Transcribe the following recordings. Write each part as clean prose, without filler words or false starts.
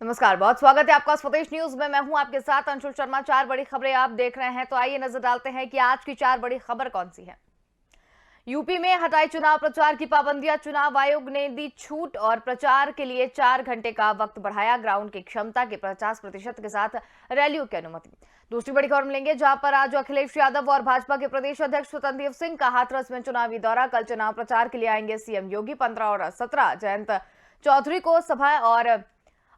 नमस्कार, बहुत स्वागत है आपका स्वदेश न्यूज में। मैं हूं आपके साथ अंशुल शर्मा। चार बड़ी खबरें आप देख रहे हैं, तो आइए नजर डालते हैं कि आज की चार बड़ी खबर कौन सी है। यूपी में हटाई चुनाव प्रचार की पाबंदियां, चुनाव आयोग ने दी छूट और प्रचार के लिए 4 घंटे का वक्त बढ़ाया। ग्राउंड की क्षमता के 50% के साथ रैलियों की अनुमति। दूसरी बड़ी खबर मिलेंगे, जहां पर आज अखिलेश यादव और भाजपा के प्रदेश अध्यक्ष स्वतंत्र देव सिंह का हाथरस में चुनावी दौरा। कल चुनाव प्रचार के लिए आएंगे सीएम योगी। 15 और 17 जयंत चौधरी को सभा और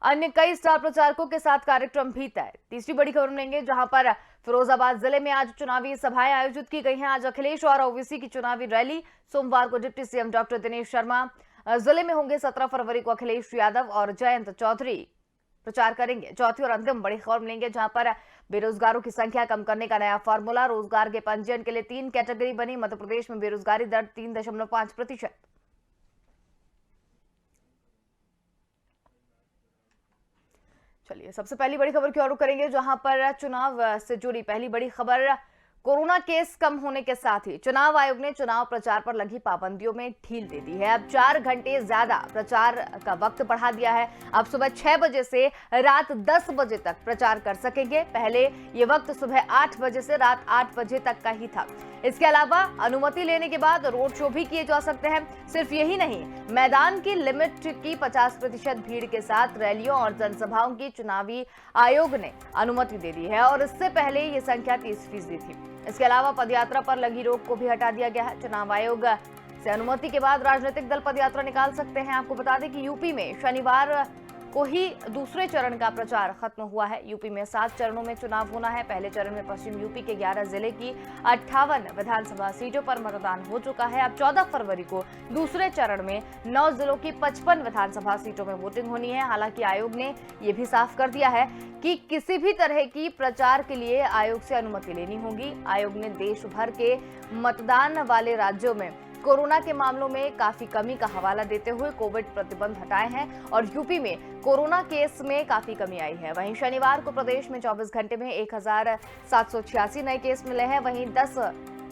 अन्य कई स्टार प्रचारकों के साथ कार्यक्रम भी तय। तीसरी बड़ी खबर मिलेंगे, जहां पर फिरोजाबाद जिले में आज चुनावी सभाएं आयोजित की गई हैं। आज अखिलेश और ओवैसी की चुनावी रैली। सोमवार को deputy CM doctor Dinesh Sharma जिले में होंगे। 17 फरवरी को अखिलेश यादव और जयंत चौधरी प्रचार करेंगे। चौथी और अंतिम बड़ी खबर मिलेंगे, जहां पर बेरोजगारों की संख्या कम करने का नया फॉर्मूला। रोजगार के पंजीयन के लिए 3 कैटेगरी बनी। मध्य प्रदेश में बेरोजगारी दर 3.5%। चलिए सबसे पहली बड़ी खबर की ओर रुख करेंगे, जहां पर चुनाव से जुड़ी पहली बड़ी खबर। कोरोना केस कम होने के साथ ही चुनाव आयोग ने चुनाव प्रचार पर लगी पाबंदियों में ढील दे दी है। अब 4 घंटे ज्यादा प्रचार का वक्त बढ़ा दिया है। अब सुबह 6 बजे से रात 10 बजे तक प्रचार कर सकेंगे। पहले ये वक्त सुबह 8 बजे से रात 8 बजे तक का ही था। इसके अलावा अनुमति लेने के बाद रोड शो भी किए जा सकते हैं। सिर्फ यही नहीं, मैदान की लिमिट की 50% भीड़ के साथ रैलियों और जनसभाओं की चुनावी आयोग ने अनुमति दे दी है, और इससे पहले ये संख्या 30% थी। इसके अलावा पदयात्रा पर लगी रोक को भी हटा दिया गया है। चुनाव आयोग से अनुमति के बाद राजनीतिक दल पदयात्रा निकाल सकते हैं। आपको बता दें कि यूपी में शनिवार को ही दूसरे चरण का प्रचार खत्म हुआ है। यूपी में 7 चरणों में चुनाव होना है। पहले चरण में पश्चिम यूपी के 11 जिले की 58 विधानसभा सीटों पर मतदान हो चुका है। अब 14 फरवरी को दूसरे चरण में 9 जिलों की 55 विधानसभा सीटों में वोटिंग होनी है। हालांकि आयोग ने यह भी साफ कर दिया है कि किसी भी तरह की प्रचार के लिए आयोग से अनुमति लेनी होगी। आयोग ने देश भर के मतदान वाले राज्यों में कोरोना के मामलों में काफी कमी का हवाला देते हुए कोविड प्रतिबंध हटाए हैं, और यूपी में कोरोना केस में काफी कमी आई है। वहीं शनिवार को प्रदेश में 24 घंटे में 1786 नए केस मिले हैं। वहीं 10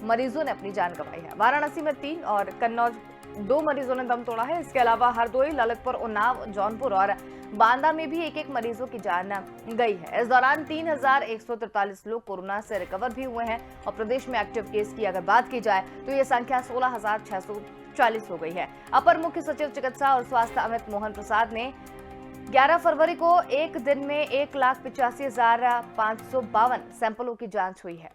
मरीजों ने अपनी जान गंवाई है। वाराणसी में 3 और कन्नौज 2 मरीजों ने दम तोड़ा है। इसके अलावा हरदोई, ललितपुर, उन्नाव, जौनपुर और बांदा में भी एक मरीजों की जान गई है। इस दौरान 3143 लोग कोरोना से रिकवर भी हुए हैं, और प्रदेश में एक्टिव केस की अगर बात की जाए तो ये संख्या 16,640 हो गई है। अपर मुख्य सचिव चिकित्सा और स्वास्थ्य अमित मोहन प्रसाद ने 11 फरवरी को एक दिन में 1,85,552 सैंपलों की जांच हुई है।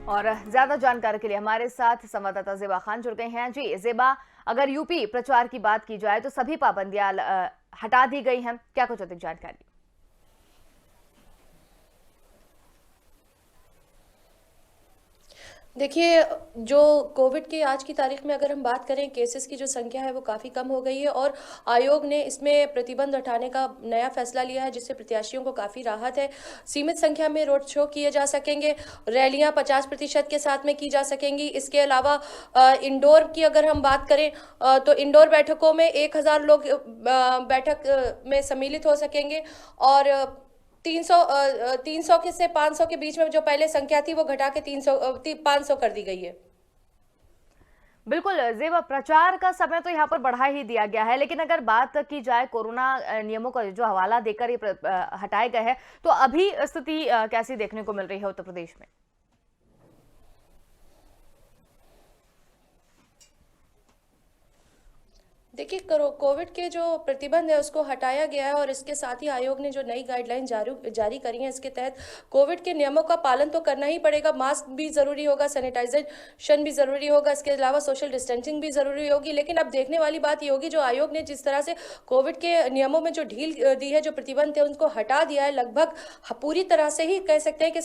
और ज्यादा जानकारी के लिए हमारे साथ संवाददाता जेबा खान जुड़ गए हैं। जी जेबा, अगर यूपी प्रचार की बात की जाए तो सभी पाबंदियां हटा दी गई हैं, क्या कुछ अधिक जानकारी? देखिए, जो कोविड की आज की तारीख में अगर हम बात करें, केसेस की जो संख्या है वो काफ़ी कम हो गई है, और आयोग ने इसमें प्रतिबंध हटाने का नया फैसला लिया है, जिससे प्रत्याशियों को काफ़ी राहत है। सीमित संख्या में रोड शो किए जा सकेंगे, रैलियां 50% के साथ में की जा सकेंगी। इसके अलावा इंडोर की अगर हम बात करें तो इंडोर बैठकों में 1000 लोग बैठक में सम्मिलित हो सकेंगे, और 300 के से 500 के बीच में जो पहले संख्या थी वो घटा के 500 कर दी गई है। बिल्कुल जेबा, प्रचार का समय तो यहाँ पर बढ़ा ही दिया गया है, लेकिन अगर बात की जाए कोरोना नियमों का जो हवाला देकर ये हटाए गए हैं, तो अभी स्थिति कैसी देखने को मिल रही है उत्तर प्रदेश में? देखिए, कोविड के जो प्रतिबंध है उसको हटाया गया है, और इसके साथ ही आयोग ने जो नई गाइडलाइन जारी करी है, इसके तहत कोविड के नियमों का पालन तो करना ही पड़ेगा। मास्क भी ज़रूरी होगा, सैनिटाइजेशन भी ज़रूरी होगा, इसके अलावा सोशल डिस्टेंसिंग भी ज़रूरी होगी। लेकिन अब देखने वाली बात ये होगी, जो आयोग ने जिस तरह से कोविड के नियमों में जो ढील दी है, जो प्रतिबंध थे उनको हटा दिया है, लगभग पूरी तरह से ही कह सकते हैं कि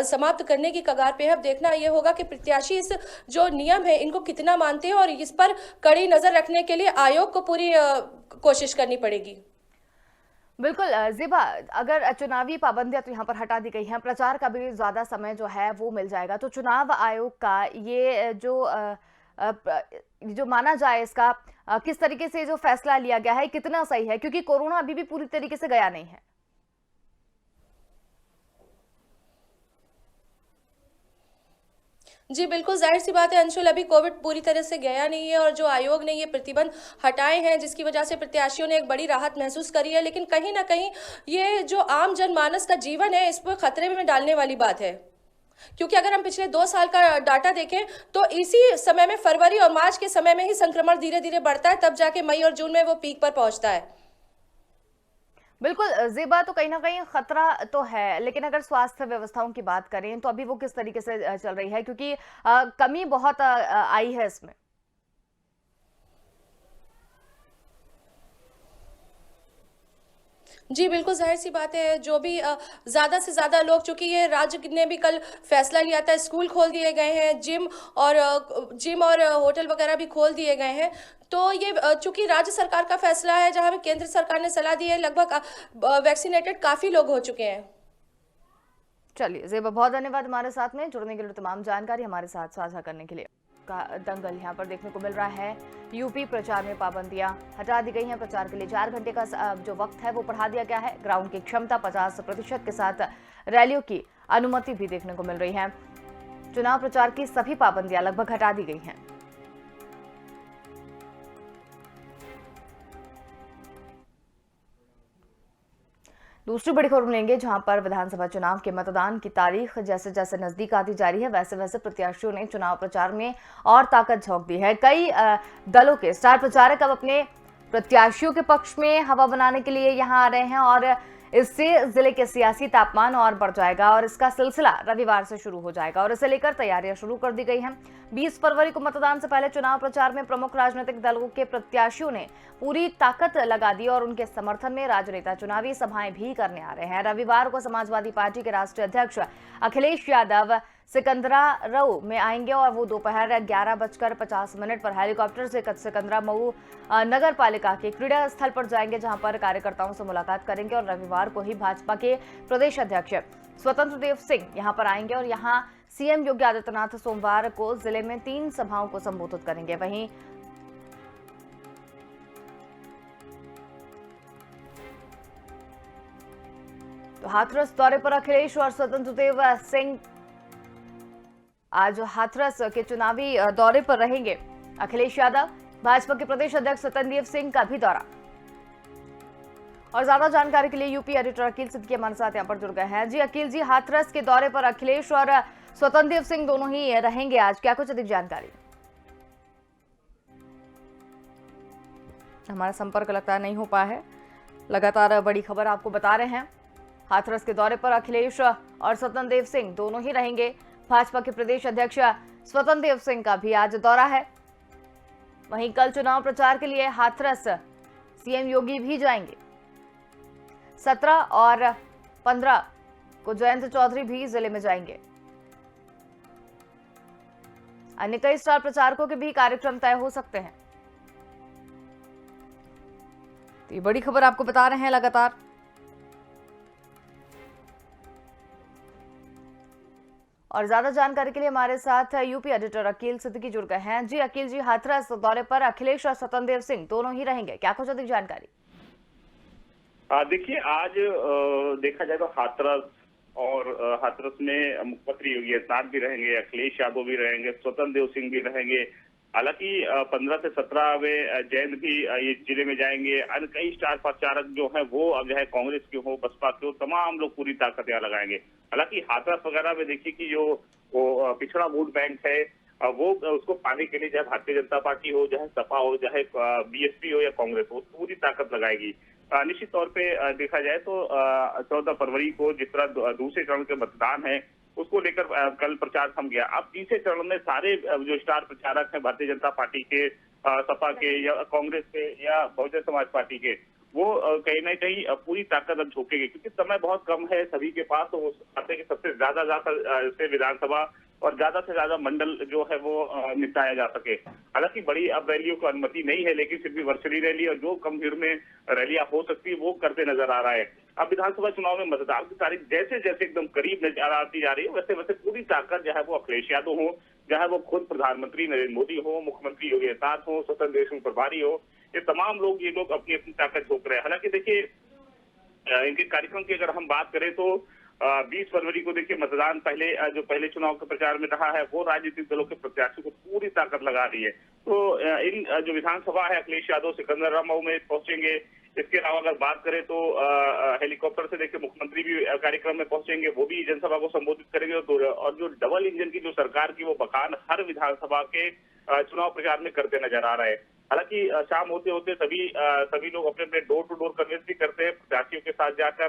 समाप्त करने की कगार पे है। अब देखना ये होगा कि प्रत्याशी इस जो नियम है इनको कितना मानते हैं, और इस पर कड़ी नज़र रखने के लिए आयोग को पूरी कोशिश करनी पड़ेगी। बिल्कुल ज़ेबा, अगर चुनावी पाबंदियां तो यहाँ पर हटा दी गई हैं, प्रचार का भी ज़्यादा समय जो है वो मिल जाएगा, तो चुनाव आयोग का ये जो माना जाए इसका किस तरीके से जो फैसला लिया गया है कितना सही है, क्योंकि कोरोना अभी भी पूरी तरीके से गया नहीं है। जी बिल्कुल, ज़ाहिर-सी बात है अंशुल, अभी कोविड पूरी तरह से गया नहीं है और जो आयोग ने ये प्रतिबंध हटाए हैं, जिसकी वजह से प्रत्याशियों ने एक बड़ी राहत महसूस करी है, लेकिन कहीं न कहीं ये जो आम जनमानस का जीवन है, इसको खतरे में डालने वाली बात है। क्योंकि अगर हम पिछले 2 साल का डाटा देखें, तो इसी समय में फरवरी और मार्च के समय में ही संक्रमण धीरे-धीरे बढ़ता है, तब जाके मई और जून में वो पीक पर पहुँचता है। बिल्कुल ज़ेबा, तो कहीं न कहीं खतरा तो है, लेकिन अगर स्वास्थ्य व्यवस्थाओं की बात करें तो अभी वो किस तरीके से चल रही है? क्योंकि कमी बहुत आई है इसमें। जी, बिल्कुल ज़ाहिर-सी बात है, जो भी ज़्यादा से ज़्यादा लोग, चूँकि ये राज्य ने भी कल फैसला लिया था, स्कूल खोल दिए गए हैं, जिम और होटल वगैरह भी खोल दिए गए हैं। तो ये चूँकि राज्य सरकार का फैसला है, जहाँ पे केंद्र सरकार ने सलाह दी है, लगभग वैक्सीनेटेड काफ़ी लोग हो चुके हैं। चलिए ज़ेबा, बहुत धन्यवाद हमारे साथ में जुड़ने के लिए, तमाम जानकारी हमारे साथ साझा करने के लिए। का दंगल यहाँ पर देखने को मिल रहा है। यूपी प्रचार में पाबंदियां हटा दी गई हैं। प्रचार के लिए 4 घंटे का जो वक्त है वो बढ़ा दिया गया है। ग्राउंड की क्षमता 50% के साथ रैलियों की अनुमति भी देखने को मिल रही है। चुनाव प्रचार की सभी पाबंदियां लगभग हटा दी गई हैं। दूसरी बड़ी खबर लेंगे, जहां पर विधानसभा चुनाव के मतदान की तारीख जैसे जैसे नजदीक आती जा रही है, वैसे वैसे प्रत्याशियों ने चुनाव प्रचार में और ताकत झोंक दी है। कई दलों के स्टार प्रचारक अब अपने प्रत्याशियों के पक्ष में हवा बनाने के लिए यहां आ रहे हैं और इससे जिले के सियासी तापमान और बढ़ जाएगा और इसका सिलसिला रविवार से शुरू हो जाएगा और इसे लेकर तैयारियां शुरू कर दी गई हैं। 20 फरवरी को मतदान से पहले चुनाव प्रचार में प्रमुख राजनीतिक दलों के प्रत्याशियों ने पूरी ताकत लगा दी और उनके समर्थन में राजनेता चुनावी सभाएं भी करने आ रहे हैं। रविवार को समाजवादी पार्टी के राष्ट्रीय अध्यक्ष अखिलेश यादव सिकंदराबाद में आएंगे और वो दोपहर 11:50 पर हेलीकॉप्टर से सिकंदरा मऊ नगर पालिका के क्रीड़ा स्थल पर जाएंगे, जहां पर कार्यकर्ताओं से मुलाकात करेंगे और रविवार को ही भाजपा के प्रदेश अध्यक्ष स्वतंत्र देव सिंह यहां पर आएंगे और यहां सीएम योगी आदित्यनाथ सोमवार को जिले में 3 सभाओं को संबोधित करेंगे। वहीं तो हाथरस दौरे पर अखिलेश और स्वतंत्र देव सिंह आज हाथरस के चुनावी दौरे पर रहेंगे। अखिलेश यादव, भाजपा के प्रदेश अध्यक्ष स्वतंत्र सिंह का भी दौरा। और ज्यादा जानकारी के लिए यूपी एडिटर अकील सिद्दीकी हमारे साथ यहाँ पर जुड़ गए हैं। जी अकील जी, हाथरस के दौरे पर अखिलेश और स्वतंत्र सिंह दोनों ही रहेंगे आज, क्या कुछ अधिक जानकारी? हमारा संपर्क लगता नहीं हो पाया है। लगातार बड़ी खबर आपको बता रहे हैं। हाथरस के दौरे पर अखिलेश और स्वतंत्र सिंह दोनों ही रहेंगे। भाजपा के प्रदेश अध्यक्ष स्वतंत्र देव सिंह का भी आज दौरा है। वहीं कल चुनाव प्रचार के लिए हाथरस सीएम योगी भी जाएंगे। 17 और 15 को जयंत चौधरी भी जिले में जाएंगे। अन्य कई स्टार प्रचारकों के भी कार्यक्रम तय हो सकते हैं। तो ये बड़ी खबर आपको बता रहे हैं लगातार। और ज्यादा जानकारी के लिए हमारे साथ यूपी एडिटर अकील सिद्दीकी जुड़ गए हैं। जी अकील जी, हाथरस दौरे पर अखिलेश और स्वतंत्र देव सिंह दोनों ही रहेंगे, क्या कुछ अधिक जानकारी? देखिए, आज देखा जाए तो हाथरस में मुख्यमंत्री योगी आदित्यनाथ भी रहेंगे, अखिलेश यादव भी रहेंगे, स्वतंत्र देव सिंह भी रहेंगे। हालांकि 15 से 17 में जयंत भी ये जिले में जाएंगे। अन्य कई स्टार प्रचारक जो हैं वो अब जो है कांग्रेस के हो, बसपा के हो, तमाम लोग पूरी ताकत यहाँ लगाएंगे। हालांकि हाथरस वगैरह में देखिए कि जो वो पिछड़ा वोट बैंक है, वो उसको पाने के लिए चाहे भारतीय जनता पार्टी हो, चाहे सपा हो, चाहे बीएसपी हो या कांग्रेस हो, पूरी ताकत लगाएगी। निश्चित तौर पे देखा जाए तो 14 फरवरी को जिस तरह दूसरे चरण के मतदान है उसको लेकर कल प्रचार थम गया। अब तीसरे चरण में सारे जो स्टार प्रचारक हैं भारतीय जनता पार्टी के, सपा के या कांग्रेस के या बहुजन समाज पार्टी के, वो कहीं ना कहीं पूरी ताकत अब झोंकेंगे, क्योंकि समय बहुत कम है सभी के पास। तो वो चाहते हैं कि सबसे ज्यादा से विधानसभा और ज्यादा से ज्यादा मंडल जो है वो निपटाया जा सके। हालांकि बड़ी अब रैलियों को अनुमति नहीं है, लेकिन फिर भी वर्चुअली रैली और जो कम भीड़ में रैलियां हो सकती है वो करते नजर आ रहा है। अब विधानसभा चुनाव में मतदान की तारीख जैसे जैसे एकदम करीब नजर आती जा रही है, वैसे वैसे पूरी ताकत जो है वो अखिलेश यादव हो, चाहे वो खुद प्रधानमंत्री नरेंद्र मोदी हो, मुख्यमंत्री योगी आदित्यनाथ हो, स्वतंत्र देव सिंह प्रभारी हो, ये तमाम लोग अपनी अपनी ताकत झोंक रहे हैं। हालांकि देखिए, इनके कार्यक्रम की अगर हम बात करें तो 20 फरवरी को देखिए मतदान जो पहले चुनाव के प्रचार में रहा है वो राजनीतिक दलों के प्रत्याशियों को पूरी ताकत लगा रही है। तो इन जो विधानसभा है अखिलेश यादव सिकंदराबाद मऊ में पहुंचेंगे। इसके अलावा अगर बात करें तो हेलीकॉप्टर से देखिए मुख्यमंत्री भी कार्यक्रम में पहुंचेंगे, वो भी जनसभा को संबोधित करेंगे। और जो डबल इंजन की जो सरकार की वो बखान हर विधानसभा के चुनाव प्रचार में करते नजर आ रहे हैं। हालांकि शाम होते होते सभी लोग अपने अपने डोर टू डोर कन्वेंस भी करते हैं, प्रत्याशियों के साथ जाकर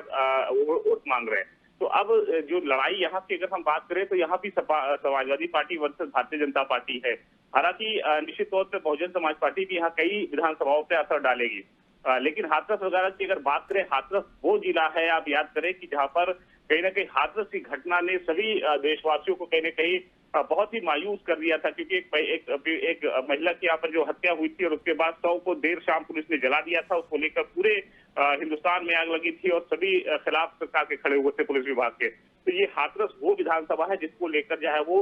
वोट मांग रहे हैं। तो अब जो लड़ाई यहाँ की अगर हम बात करें तो यहाँ भी Samajwadi party versus Bharatiya Janata party है। हालांकि निश्चित तौर पर बहुजन समाज पार्टी भी यहाँ कई विधानसभाओं पर असर डालेगी। लेकिन हाथरस वगैरह की अगर बात करें, हाथरस वो जिला है, आप याद करें कि जहाँ पर कहीं ना कहीं हाथरस की घटना ने सभी देशवासियों को कहीं ना कहीं बहुत ही मायूस कर दिया था, क्योंकि एक महिला की यहाँ पर जो हत्या हुई थी और उसके बाद 100 को देर शाम पुलिस ने जला दिया था। उसको लेकर पूरे हिंदुस्तान में आग लगी थी और सभी खिलाफ सरकार के खड़े हुए थे पुलिस विभाग के। तो ये हाथरस वो विधानसभा है जिसको लेकर जो है वो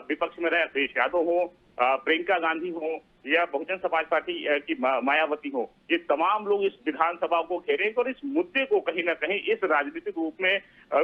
विपक्ष में रहे अखिलेश यादव हो, प्रियंका गांधी हो या बहुजन समाज पार्टी की मायावती हो, ये तमाम लोग इस विधानसभा को घेरेंगे और इस मुद्दे को कहीं ना कहीं इस राजनीतिक रूप में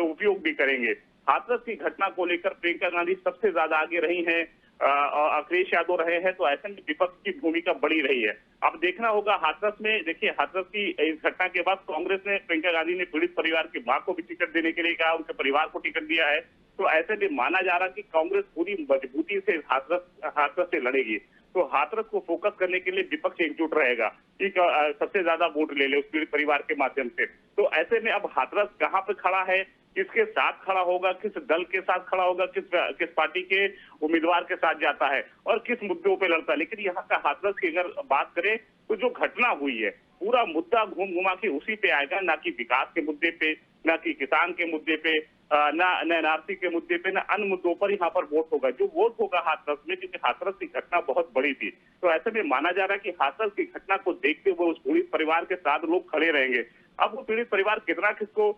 उपयोग भी करेंगे। हाथरस की घटना को लेकर प्रियंका गांधी सबसे ज्यादा आगे रही हैं और अखिलेश यादव रहे हैं, तो ऐसे में विपक्ष की भूमिका बड़ी रही है। अब देखना होगा हाथरस में, देखिए हाथरस की इस घटना के बाद कांग्रेस ने प्रियंका गांधी ने पीड़ित परिवार की मां को भी टिकट देने के लिए कहा, उनके परिवार को टिकट दिया है। तो ऐसे में माना जा रहा कि कांग्रेस पूरी मजबूती से हाथरस से लड़ेगी। तो हाथरस को फोकस करने के लिए विपक्ष एकजुट रहेगा कि सबसे ज्यादा वोट ले ले उस पीड़ित परिवार के माध्यम से। तो ऐसे में अब हाथरस कहाँ पे खड़ा है, किसके साथ खड़ा होगा, किस दल के साथ खड़ा होगा, किस पार्टी के उम्मीदवार के साथ जाता है और किस मुद्दों पे लड़ता है। लेकिन यहाँ का हाथरस की अगर बात करें तो जो घटना हुई है पूरा मुद्दा घूम घुमा के उसी पे आएगा, ना कि विकास के मुद्दे पे, ना कि किसान के मुद्दे पे, ना एनआरसी के मुद्दे पे, ना अन्य मुद्दों पर यहाँ पर वोट होगा। जो वोट होगा हाथरस में, क्योंकि हाथरस की घटना बहुत बड़ी थी, तो ऐसे में माना जा रहा है कि हाथरस की घटना को देखते हुए उस पीड़ित परिवार के साथ लोग खड़े रहेंगे। अब वो पीड़ित परिवार कितना किसको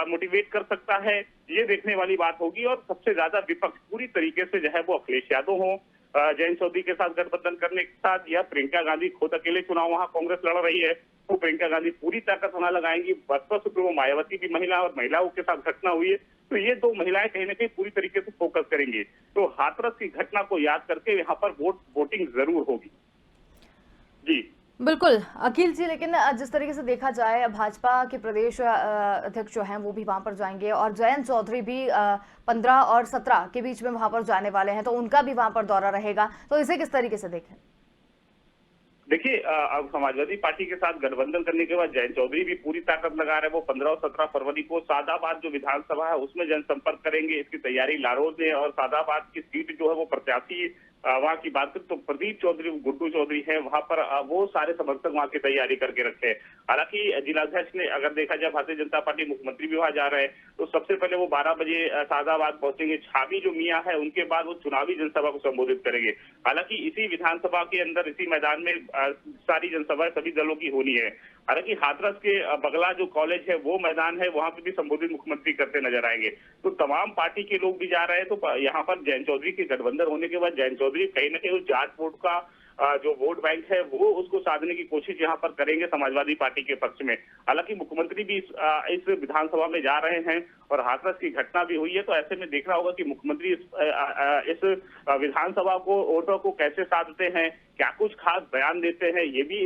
मोटिवेट कर सकता है ये देखने वाली बात होगी। और सबसे ज्यादा विपक्ष पूरी तरीके से जो है वो अखिलेश यादव हो, जयंत चौधरी के साथ गठबंधन करने के साथ, या प्रियंका गांधी खुद अकेले चुनाव वहां कांग्रेस लड़ रही है तो प्रियंका गांधी पूरी ताकत वहां लगाएंगी। बसपा सुप्रीमो मायावती भी महिला और महिलाओं के साथ घटना हुई है, तो ये दो महिलाएं कहीं ना कहीं पूरी तरीके से फोकस करेंगी। तो हाथरस की घटना को याद करके यहाँ पर वोटिंग जरूर होगी। जी बिल्कुल अखिल जी, लेकिन जिस तरीके से देखा जाए भाजपा के प्रदेश अध्यक्ष जो हैं वो भी वहां पर जाएंगे और जयंत चौधरी भी 15 और 17 के बीच में वहां पर जाने वाले हैं, तो उनका भी वहां पर दौरा रहेगा, तो इसे किस तरीके से देखें? देखिए अब समाजवादी पार्टी के साथ गठबंधन करने के बाद जयंत चौधरी भी पूरी ताकत लगा रहे हैं। वो 15 और 17 फरवरी को सादाबाद जो विधानसभा है उसमें जनसंपर्क करेंगे। इसकी तैयारी लारोल ने, और सादाबाद की सीट जो है वो प्रत्याशी वहां की बात करें तो प्रदीप चौधरी, गुड्डू चौधरी है, वहां पर वो सारे समर्थक वहां की तैयारी करके रखे हैं। हालांकि जिलाध्यक्ष ने अगर देखा जाए भारतीय जनता पार्टी मुख्यमंत्री भी वहां जा रहे हैं, तो सबसे पहले वो 12 बजे सादाबाद पहुंचेंगे। छाबी जो मियां है उनके बाद वो चुनावी जनसभा को संबोधित करेंगे। हालांकि इसी विधानसभा के अंदर इसी मैदान में सारी जनसभा सभी दलों की होनी है। हालांकि हाथरस के बगला जो कॉलेज है वो मैदान है, वहां पे भी संबोधित मुख्यमंत्री करते नजर आएंगे। तो तमाम पार्टी के लोग भी जा रहे हैं। तो यहाँ पर जयंत चौधरी के गठबंधन होने के बाद जयंत चौधरी कहीं ना कहीं उस जाट वोट का जो वोट बैंक है वो उसको साधने की कोशिश यहाँ पर करेंगे समाजवादी पार्टी के पक्ष में। हालांकि मुख्यमंत्री भी इस विधानसभा में जा रहे हैं और हाथरस की घटना भी हुई है, तो ऐसे में देखना होगा कि मुख्यमंत्री इस विधानसभा को वोटों को कैसे साधते हैं, क्या कुछ खास बयान देते हैं, ये भी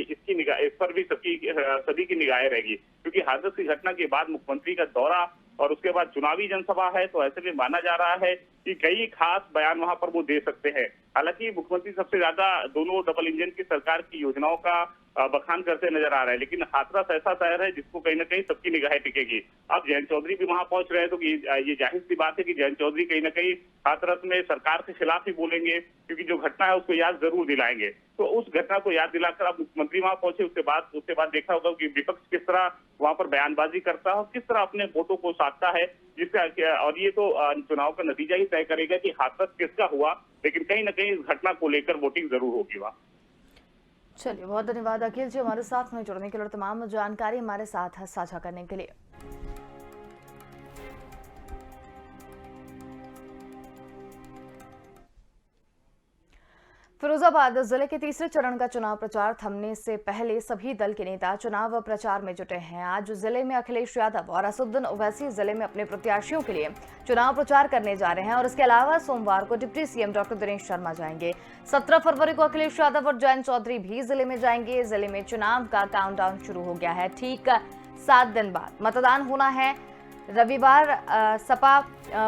इसकी निगाह, इस पर भी सभी की निगाहें रहेगी। क्योंकि हाथरस की घटना के बाद मुख्यमंत्री का दौरा और उसके बाद चुनावी जनसभा है, तो ऐसे में माना जा रहा है कि कई खास बयान वहां पर वो दे सकते हैं। हालांकि मुख्यमंत्री सबसे ज्यादा दोनों डबल इंजन की सरकार की योजनाओं का बखान करते नजर आ रहे हैं, लेकिन हाथरस ऐसा शहर है जिसको कहीं ना कहीं सबकी निगाहें टिकेगी। अब जयंत चौधरी भी वहां पहुंच रहे हैं, तो ये जाहिर सी बात है कि जयंत चौधरी कहीं ना कहीं हाथरस में सरकार के खिलाफ ही बोलेंगे, क्योंकि जो घटना है उसको याद जरूर दिलाएंगे। तो उस घटना को याद दिलाकर अब मुख्यमंत्री वहां पहुंचे, उसके बाद देखा होगा कि विपक्ष किस तरह वहां पर बयानबाजी करता है और किस तरह अपने वोटों को साधता है, जिसका और ये तो चुनाव का नतीजा ही तय करेगा कि हाथरस किसका हुआ। लेकिन कहीं ना कहीं इस घटना को लेकर वोटिंग जरूर होगी वहां। चलिए, बहुत धन्यवाद अखिल जी हमारे साथ में जुड़ने के लिए और तमाम जानकारी हमारे साथ साझा करने के लिए। फिरोजाबाद जिले के तीसरे चरण का चुनाव प्रचार थमने से पहले सभी दल के नेता चुनाव प्रचार में जुटे हैं। आज जिले में अखिलेश यादव और असदुद्दीन ओवैसी जिले में अपने प्रत्याशियों के लिए चुनाव प्रचार करने जा रहे हैं और इसके अलावा सोमवार को deputy CM doctor Dinesh Sharma जाएंगे। 17 फरवरी को अखिलेश यादव और जयंत चौधरी भी जिले में जाएंगे। जिले में चुनाव का काउंटडाउन शुरू हो गया है। ठीक 7 दिन बाद मतदान होना है। रविवार सपा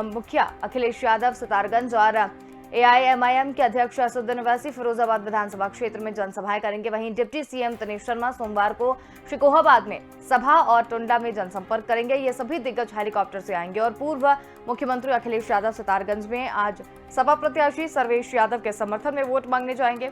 मुखिया अखिलेश यादव सितारगंज और एआईएमआईएम के अध्यक्ष असदुद्दीन ओवैसी फिरोजाबाद विधानसभा क्षेत्र में जनसभाएं करेंगे। वहीं डिप्टी सीएम दिनेश शर्मा सोमवार को शिकोहाबाद में सभा और टुंडा में जनसंपर्क करेंगे। ये सभी दिग्गज हेलीकॉप्टर से आएंगे और पूर्व मुख्यमंत्री अखिलेश यादव सितारगंज में आज सपा प्रत्याशी सर्वेश यादव के समर्थन में वोट मांगने जाएंगे।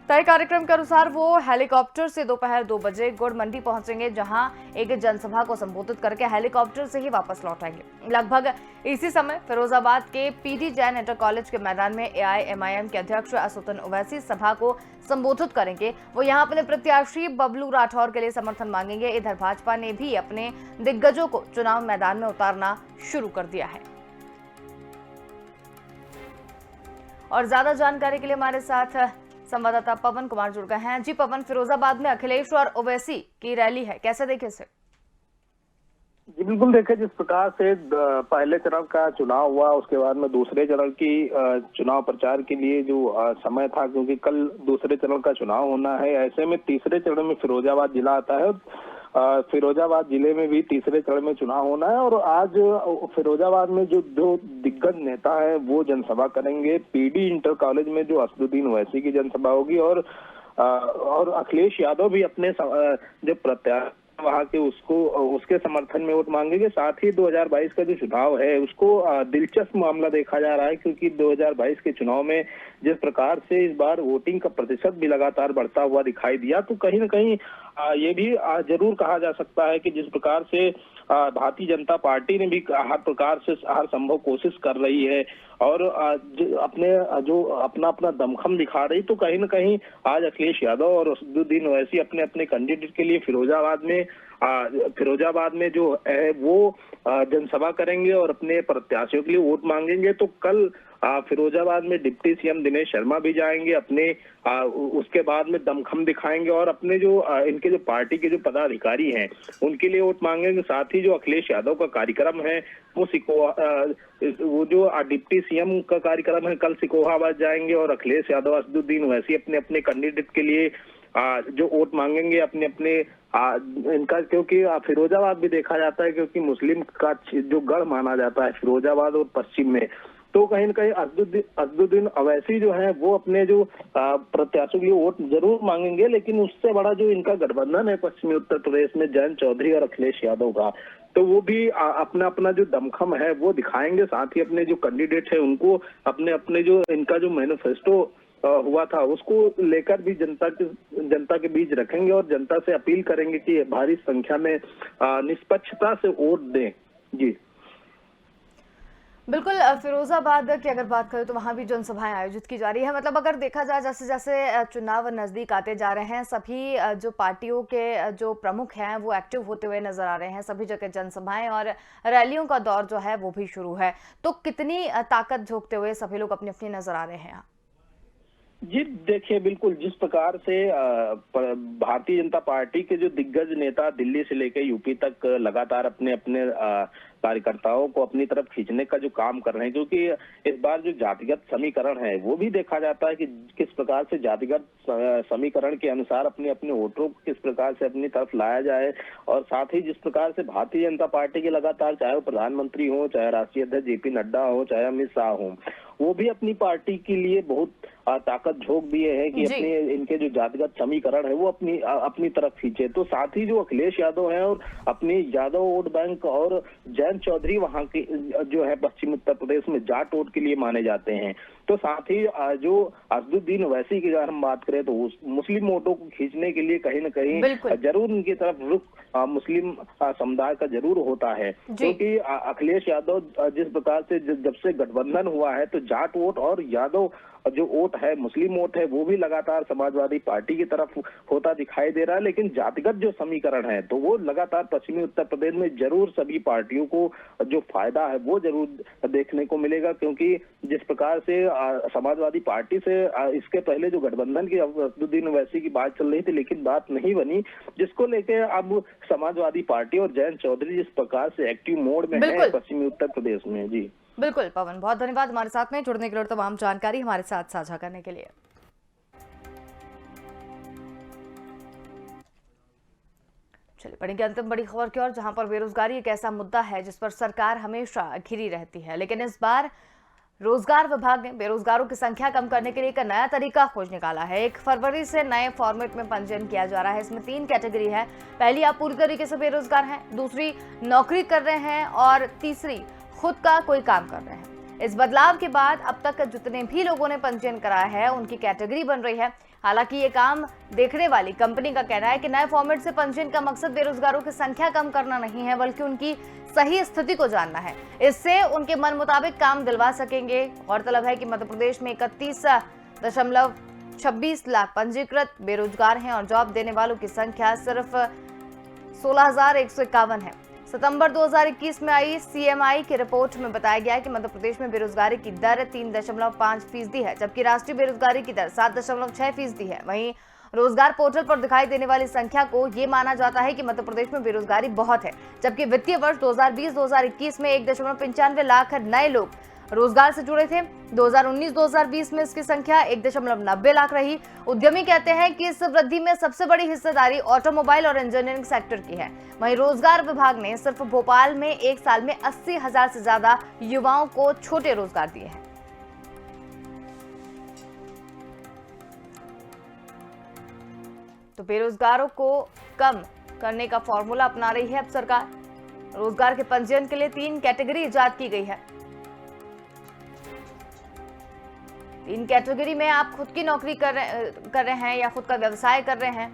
तय कार्यक्रम के अनुसार वो हेलीकॉप्टर से दोपहर 2 बजे गुड़ मंडी पहुंचेंगे, जहां एक जनसभा को संबोधित करके हेलीकॉप्टर से ही वापस लौट आएंगे। लगभग इसी समय फिरोजाबाद के पीडी जैन इंटर कॉलेज के मैदान में एआईएमआईएम के अध्यक्ष असदुद्दीन ओवैसी सभा को संबोधित करेंगे। वो यहां अपने प्रत्याशी बबलू राठौर के लिए समर्थन मांगेंगे। इधर भाजपा ने भी अपने दिग्गजों को चुनाव मैदान में उतारना शुरू कर दिया है। और ज्यादा जानकारी के लिए हमारे साथ संवाददाता पवन कुमार जुड़ गए हैं। जी पवन, फिरोजाबाद में अखिलेश और ओवैसी की रैली है, कैसे देखे इसे? जी बिल्कुल, देखे जिस प्रकार से पहले चरण का चुनाव हुआ, उसके बाद में दूसरे चरण की चुनाव प्रचार के लिए जो समय था, क्योंकि कल दूसरे चरण का चुनाव होना है, ऐसे में तीसरे चरण में फिरोजाबाद जिला आता है। फिरोजाबाद जिले में भी तीसरे चरण में चुनाव होना है और आज फिरोजाबाद में जो दिग्गज नेता है वो जनसभा करेंगे। पीडी इंटर कॉलेज में जो असदुद्दीन ओवैसी की जनसभा होगी और अखिलेश यादव भी अपने जो प्रत्याशी वहां के उसके समर्थन में वोट मांगेंगे। साथ ही 2022 का जो चुनाव है उसको दिलचस्प मामला देखा जा रहा है, क्योंकि 2022 के चुनाव में जिस प्रकार से इस बार वोटिंग का प्रतिशत भी लगातार बढ़ता हुआ दिखाई दिया, तो कहीं न कहीं ये भी जरूर कहा जा सकता है कि जिस प्रकार से भारतीय जनता पार्टी ने भी हर प्रकार से हर संभव कोशिश कर रही है और अपना दमखम दिखा रही, तो कहीं न कहीं आज अखिलेश यादव और असदुद्दीन ओवैसी अपने कैंडिडेट के लिए फिरोजाबाद में जो है वो जनसभा करेंगे और अपने प्रत्याशियों के लिए वोट मांगेंगे। तो कल फिरोजाबाद में डिप्टी सीएम दिनेश शर्मा भी जाएंगे, उसके बाद में दमखम दिखाएंगे और अपने इनके जो पार्टी के जो पदाधिकारी हैं उनके लिए वोट मांगेंगे। साथ ही जो अखिलेश यादव का कार्यक्रम है वो जो डिप्टी सीएम का कार्यक्रम है, कल सिकोहाबाद जाएंगे और अखिलेश यादव असदुद्दीन ओवैसी अपने कैंडिडेट के लिए जो वोट मांगेंगे अपने इनका, क्योंकि फिरोजाबाद भी देखा जाता है क्योंकि मुस्लिम का जो गढ़ माना जाता है फिरोजाबाद और पश्चिम में, तो कहीं न कहीं असदुद्दीन ओवैसी जो है वो अपने जो प्रत्याशियों के लिए वोट जरूर मांगेंगे। लेकिन उससे बड़ा जो इनका गठबंधन है पश्चिमी उत्तर प्रदेश में जयंत चौधरी और अखिलेश यादव का, तो वो भी अपना जो दमखम है वो दिखाएंगे। साथ ही अपने जो कैंडिडेट है उनको अपने जो इनका जो मैनिफेस्टो हुआ था उसको लेकर भी जनता के बीच रखेंगे और जनता से अपील करेंगे कि भारी संख्या में निष्पक्षता से वोट दें। जी बिल्कुल, फिरोजाबाद की अगर बात करें तो वहां भी जनसभाएं आयोजित की जा रही है। मतलब अगर देखा जाए जैसे जैसे चुनाव नजदीक आते जा रहे हैं, सभी जो पार्टियों के जो प्रमुख हैं वो एक्टिव होते हुए नजर आ रहे हैं। सभी जगह जनसभाएं और रैलियों का दौर जो है वो भी शुरू है। तो कितनी ताकत झोंकते हुए सभी लोग अपनी अपनी नजर आ रहे हैं? जी देखिए, बिल्कुल जिस प्रकार से भारतीय जनता पार्टी के जो दिग्गज नेता दिल्ली से लेकर यूपी तक लगातार अपने कार्यकर्ताओं को अपनी तरफ खींचने का जो काम कर रहे हैं, क्योंकि इस बार जो जातिगत समीकरण है वो भी देखा जाता है कि किस प्रकार से जातिगत समीकरण के अनुसार अपने वोटरों को किस प्रकार से अपनी तरफ लाया जाए। और साथ ही जिस प्रकार से भारतीय जनता पार्टी के लगातार, चाहे वो प्रधानमंत्री हो, चाहे राष्ट्रीय अध्यक्ष जेपी नड्डा हो, चाहे अमित शाह हो, वो भी अपनी पार्टी के लिए बहुत ताकत झोंक दिए हैं कि इनके जो जातिगत समीकरण है वो अपनी तरफ खींचे। तो साथ ही जो अखिलेश यादव है और अपने यादव वोट बैंक और जयंत चौधरी वहां के जो है पश्चिम उत्तर प्रदेश में जाट वोट के लिए माने जाते हैं। तो साथ ही जो असदुद्दीन ओवैसी की अगर हम बात करें तो मुस्लिम वोटों को खींचने के लिए कहीं न कहीं जरूर उनकी तरफ रुख मुस्लिम समुदाय का जरूर होता है, क्योंकि अखिलेश यादव जिस प्रकार से जब से गठबंधन हुआ है तो जाट वोट और यादव जो वोट है, मुस्लिम वोट है, वो भी लगातार समाजवादी पार्टी की तरफ होता दिखाई दे रहा है। लेकिन जातिगत जो समीकरण है तो वो लगातार पश्चिमी उत्तर प्रदेश में जरूर सभी पार्टियों को जो फायदा है वो जरूर देखने को मिलेगा, क्योंकि जिस प्रकार से समाजवादी पार्टी से इसके पहले जो गठबंधन की असदुद्दीन ओवैसी की बात चल रही थी, लेकिन बात नहीं बनी, जिसको लेके अब समाजवादी पार्टी और जयंत चौधरी जिस प्रकार से एक्टिव मोड में है पश्चिमी उत्तर प्रदेश में। जी बिल्कुल पवन, बहुत धन्यवाद हमारे साथ में जुड़ने के लिए और तमाम जानकारी हमारे साथ साझा करने के लिए। चलिए बढ़ेंगे अंतिम बड़ी खबर की ओर, जहां पर बेरोजगारी एक ऐसा मुद्दा है जिस पर सरकार हमेशा घिरी रहती है, लेकिन इस बार रोजगार विभाग ने बेरोजगारों की संख्या कम करने के लिए एक नया तरीका खोज निकाला है। 1 फरवरी से नए फॉर्मेट में पंजीयन किया जा रहा है। इसमें 3 कैटेगरी है। पहली, आप पूरी तरीके से बेरोजगार हैं, दूसरी नौकरी कर रहे हैं और तीसरी खुद का कोई काम कर रहे हैं। इस बदलाव के बाद अब तक जितने भी लोगों ने पंजीयन कराया है उनकी कैटेगरी बन रही है। हालांकि ये काम देखने वाली कंपनी का कहना है कि नए फॉर्मेट से पंजीयन का मकसद बेरोजगारों की संख्या कम करना नहीं है, बल्कि उनकी सही स्थिति को जानना है। इससे उनके मन मुताबिक काम दिलवा सकेंगे। गौरतलब है कि मध्य प्रदेश में 31.26 लाख पंजीकृत बेरोजगार हैं और जॉब देने वालों की संख्या सिर्फ 16,151 है। सितंबर 2021 में आई CMI की रिपोर्ट में बताया गया है कि मध्य प्रदेश में बेरोजगारी की दर 3.5% है, जबकि राष्ट्रीय बेरोजगारी की दर 7.6% है। वहीं रोजगार पोर्टल पर दिखाई देने वाली संख्या को ये माना जाता है कि मध्य प्रदेश में बेरोजगारी बहुत है, जबकि वित्तीय वर्ष 2020-2021 में 1.95 लाख नए लोग रोजगार से जुड़े थे। 2019-2020 में इसकी संख्या 1.90 लाख रही। उद्यमी कहते हैं कि इस वृद्धि में सबसे बड़ी हिस्सेदारी ऑटोमोबाइल और इंजीनियरिंग सेक्टर की है। वहीं रोजगार विभाग ने सिर्फ भोपाल में एक साल में 80,000 से ज्यादा युवाओं को छोटे रोजगार दिए हैं। तो बेरोजगारों को कम करने का फॉर्मूला अपना रही है अब सरकार। रोजगार के पंजीयन के लिए 3 कैटेगरी इजाद की गई है। 3 कैटेगरी में आप खुद की नौकरी कर रहे हैं या खुद का व्यवसाय कर रहे हैं।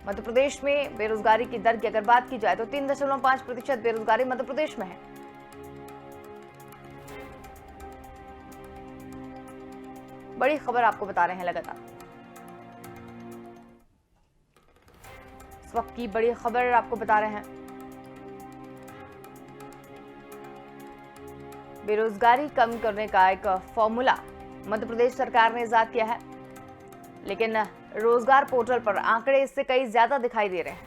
मध्य प्रदेश में बेरोजगारी की दर की अगर बात की जाए तो 3.5% बेरोजगारी मध्य प्रदेश में है। बड़ी खबर आपको बता रहे हैं लगातार। इस वक्त की बड़ी खबर आपको बता रहे हैं। बेरोजगारी कम करने का एक फॉर्मूला मध्य प्रदेश सरकार ने इजाद किया है, लेकिन रोजगार पोर्टल पर आंकड़े इससे कई ज्यादा दिखाई दे रहे हैं।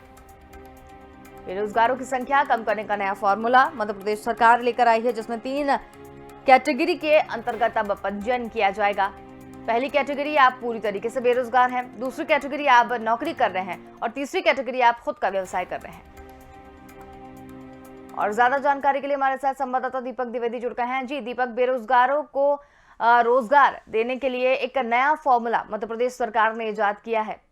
बेरोजगारों की संख्या कम करने का नया फॉर्मूला मध्य प्रदेश सरकार लेकर आई है, जिसमें 3 कैटेगरी के अंतर्गत अब पंजीयन किया जाएगा। पहली कैटेगरी आप पूरी तरीके से बेरोजगार हैं, दूसरी कैटेगरी आप नौकरी कर रहे हैं और तीसरी कैटेगरी आप खुद का व्यवसाय कर रहे हैं। और ज्यादा जानकारी के लिए हमारे साथ संवाददाता दीपक द्विवेदी जुड़ गए हैं। जी दीपक, बेरोजगारों को रोजगार देने के लिए एक नया फॉर्मूला मध्य प्रदेश सरकार ने इजाद किया है।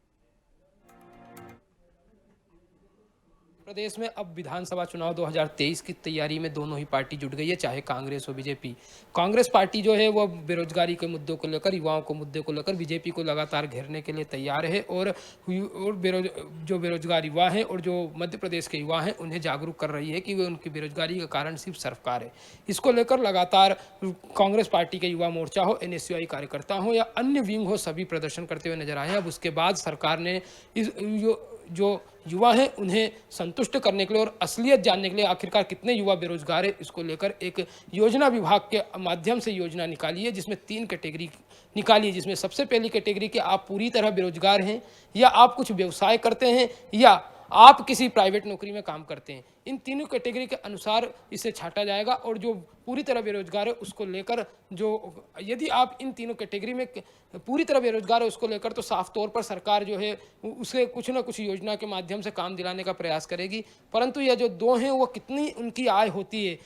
प्रदेश में अब विधानसभा चुनाव 2023 की तैयारी में दोनों ही पार्टी जुट गई है, चाहे कांग्रेस और बीजेपी। कांग्रेस पार्टी जो है वो बेरोजगारी के मुद्दों को लेकर, युवाओं को मुद्दे को लेकर बीजेपी को लगातार घेरने के लिए तैयार है और जो बेरोजगार युवा हैं और जो मध्य प्रदेश के युवा हैं उन्हें जागरूक कर रही है कि वे उनकी बेरोजगारी का कारण सिर्फ सरकार है। इसको लेकर लगातार कांग्रेस पार्टी के युवा मोर्चा हो, NSUI कार्यकर्ता हो या अन्य विंग हो, सभी प्रदर्शन करते हुए नजर आए हैं। अब उसके बाद सरकार ने जो युवा हैं उन्हें संतुष्ट करने के लिए और असलियत जानने के लिए आखिरकार कितने युवा बेरोजगार है, इसको लेकर एक योजना विभाग के माध्यम से योजना निकाली है, जिसमें 3 कैटेगरी निकाली है। जिसमें सबसे पहली कैटेगरी कि आप पूरी तरह बेरोजगार हैं या आप कुछ व्यवसाय करते हैं या आप किसी प्राइवेट नौकरी में काम करते हैं। इन तीनों कैटेगरी के अनुसार इसे छांटा जाएगा और जो पूरी तरह बेरोजगार है उसको लेकर, जो यदि आप इन तीनों कैटेगरी में पूरी तरह बेरोजगार है उसको लेकर, तो साफ तौर पर सरकार जो है उसे कुछ ना कुछ योजना के माध्यम से काम दिलाने का प्रयास करेगी। परंतु यह जो 2 हैं वो कितनी उनकी आय होती है,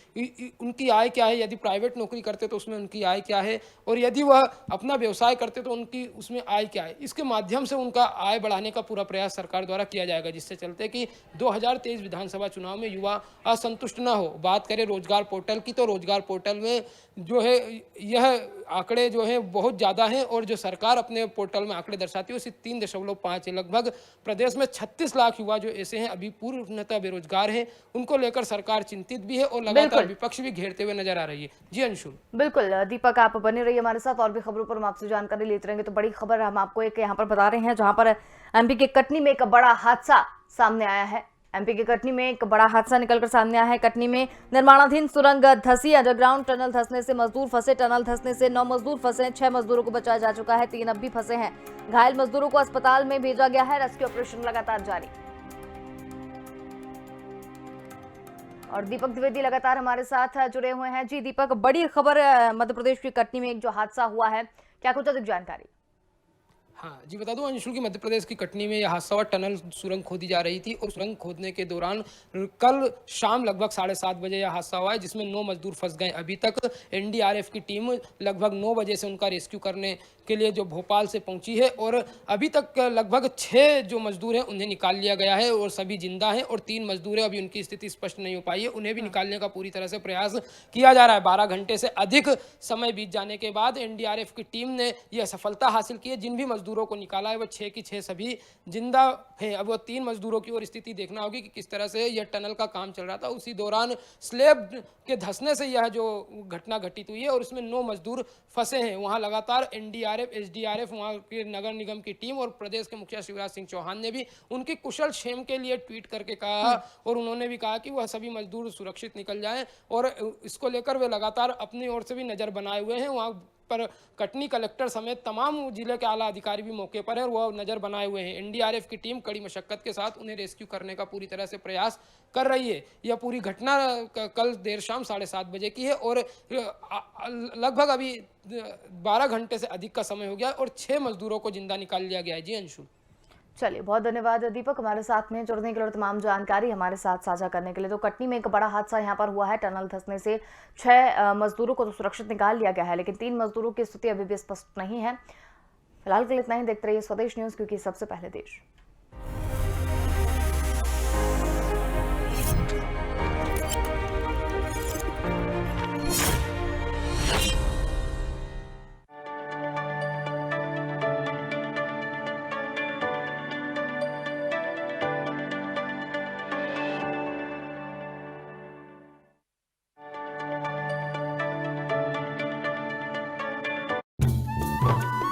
उनकी आय क्या है, यदि प्राइवेट नौकरी करते तो उसमें उनकी आय क्या है और यदि वह अपना व्यवसाय करते तो उनकी उसमें आय क्या है, इसके माध्यम से उनका आय बढ़ाने का पूरा प्रयास सरकार द्वारा किया जाएगा। जिससे चलते कि 2023 विधानसभा चुनाव में युवा असंतुष्ट न हो। बात करें रोजगार पोर्टल की, तो रोजगार पोर्टल में जो है यह आंकड़े जो हैं बहुत ज़्यादा हैं, और जो सरकार अपने पोर्टल में आंकड़े दर्शाती है उसी 3.5 है। लगभग प्रदेश में 36 लाख युवा जो ऐसे हैं अभी पूर्णतः बेरोजगार हैं, उनको लेकर सरकार चिंतित भी है और लगातार विपक्ष भी घेरते हुए नजर आ रही है। जी अंशुल। बिल्कुल दीपक, आप बने रहिए हमारे साथ, और भी खबरों पर हम आपसे जानकारी लेते रहेंगे। तो बड़ी खबर हम आपको एक यहाँ पर बता रहे हैं, जहां पर एमपी के कटनी में एक बड़ा हादसा सामने आया है। एमपी के कटनी में एक बड़ा हादसा निकलकर सामने आया है। कटनी में निर्माणाधीन सुरंग धसी, अंडरग्राउंड टनल धसने से मजदूर फंसे। टनल धसने से 9 मजदूर फंसे, 6 मजदूरों को बचाया जा चुका है, 3 अब भी फंसे हैं। घायल मजदूरों को अस्पताल में भेजा गया है। रेस्क्यू ऑपरेशन लगातार जारी। और दीपक द्विवेदी लगातार हमारे साथ जुड़े हुए हैं। जी दीपक, बड़ी खबर मध्य प्रदेश की कटनी में एक जो हादसा हुआ है, क्या कुछ अधिक जानकारी? हाँ जी, बता दूं अंशुल की मध्य प्रदेश की कटनी में यह हादसा हुआ। टनल सुरंग खोदी जा रही थी और सुरंग खोदने के दौरान कल शाम लगभग 7:30 बजे यह हादसा हुआ है, जिसमें 9 मजदूर फंस गए। अभी तक एनडीआरएफ की टीम लगभग 9 बजे से उनका रेस्क्यू करने के लिए जो भोपाल से पहुंची है, और अभी तक लगभग 6 जो मजदूर हैं उन्हें निकाल लिया गया है और सभी जिंदा हैं, और 3 मजदूर हैं अभी उनकी स्थिति स्पष्ट नहीं हो पाई है, उन्हें भी निकालने का पूरी तरह से प्रयास किया जा रहा है। 12 घंटे से अधिक समय बीत जाने के बाद एनडीआरएफ की टीम ने यह सफलता हासिल की है। जिन भी मजदूरों को निकाला है वो 6 की 6 सभी जिंदा हैं। अब वो 3 मजदूरों की और स्थिति देखना होगी कि किस तरह से यह टनल का काम चल रहा था, उसी दौरान स्लैब के धंसने से यह जो घटना घटित हुई है, और इसमें 9 मजदूर फंसे हैं। वहां लगातार एनडीआरएफ, एसडीआरएफ, वहां के नगर निगम की टीम और प्रदेश के मुखिया शिवराज सिंह चौहान ने भी उनकी कुशल क्षेम के लिए ट्वीट करके कहा, और उन्होंने भी कहा कि वह सभी मजदूर सुरक्षित निकल जाएं, और इसको लेकर वे लगातार अपनी ओर से भी नजर बनाए हुए हैं। वहां पर कटनी कलेक्टर समेत तमाम जिले के आला अधिकारी भी मौके पर हैं और वह नजर बनाए हुए हैं। एनडीआरएफ की टीम कड़ी मशक्कत के साथ उन्हें रेस्क्यू करने का पूरी तरह से प्रयास कर रही है। यह पूरी घटना कल देर शाम 7:30 बजे की है, और लगभग अभी 12 घंटे से अधिक का समय हो गया और 6 मजदूरों को जिंदा निकाल लिया गया है। जी अंशुल। चलिए, बहुत धन्यवाद दीपक, हमारे साथ में जुड़ने के लिए और तमाम जानकारी हमारे साथ साझा करने के लिए। तो कटनी में एक बड़ा हादसा यहाँ पर हुआ है। टनल धंसने से 6 मजदूरों को तो सुरक्षित निकाल लिया गया है, लेकिन 3 मजदूरों की स्थिति अभी भी स्पष्ट नहीं है। फिलहाल के लिए इतना ही। देखते रहिए स्वदेश न्यूज, क्योंकि सबसे पहले देश।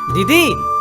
दीदी